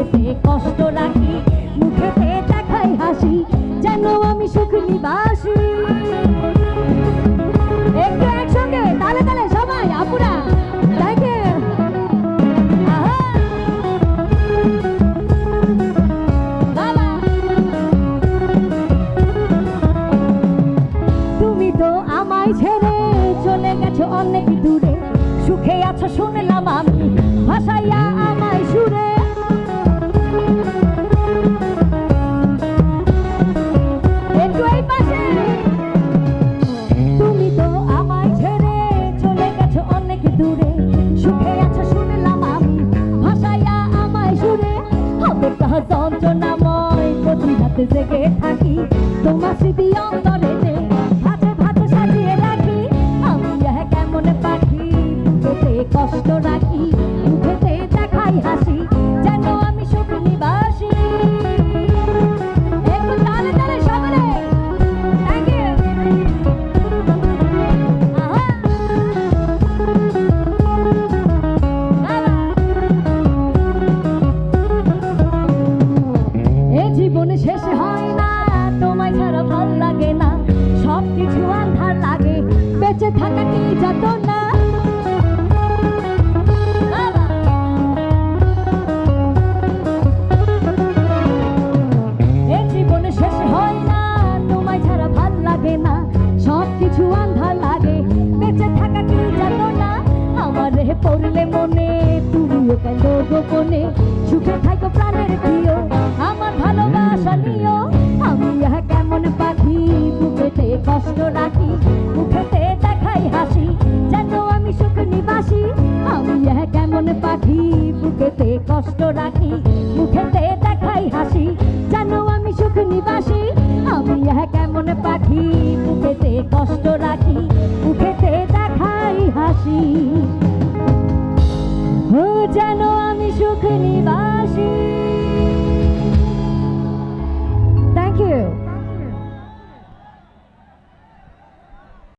বুকেতে কষ্ট রাখি, মুখেতে দেখাই হাসি, যেন আমি সুখ নিবাসী। একটু একসঙ্গে তালে তালে সবাই আপুরা দেখেন। তুমি তো আমায় ছেড়ে চলে গেছো অনেক দূরে, সুখে আছো শুনলাম আমি ভাসাইয়া আমায় সুরে। একটু এই পাশে। তুমি তো আমায় ছেড়ে চলে গেছো অনেক দূরে, সুখে আছো শুনলাম আমি ভাসাইয়া আমায় সুরে। কতটা যন্ত্রণাময় প্রতি রাতে জেগে থাকি, তোমার স্মৃতি অন্তরেতে ভাঁজে ভাঁজে সাজিয়ে রাখি। আমি কেমন পাখি বুকেতে কষ্ট রাখি, মুখেতে দেখাই হাসি, যেন আমি সুখ নিবাসী। একটু তালে তালে সকলে। Thank you. এ জীবন শেষ হয় না, তোমায় ছাড়া ভাল লাগে না, সব কিছু আন্ধার লাগে, বেঁচে থাকা কি যাতনা। এ জীবন শেষ হয় না, তোমায় ছাড়া ভাল লাগে না, সব কিছু আন্ধার লাগে, বেঁচে থাকা কি যাতনা। আমার পড়লে মনে তুমিও কেন গোপনে, সুখে থাকো প্রাণের প্রিয়, আমার ভালোবাসা নিও। আমি কেমন পাখি বুকেতে কষ্ট রাখি, মুখেতে দেখাই হাসি, যেন আমি সুখ নিবাসী। আমি কেমন পাখি বুকেতে কষ্ট রাখি, মুখেতে দেখাই হাসি, যেন আমি সুখ নিবাসী। আমি কেমন পাখি বুকেতে কষ্ট রাখি, মুখেতে দেখাই হাসি, যেন আমি সুখ নিবাসী।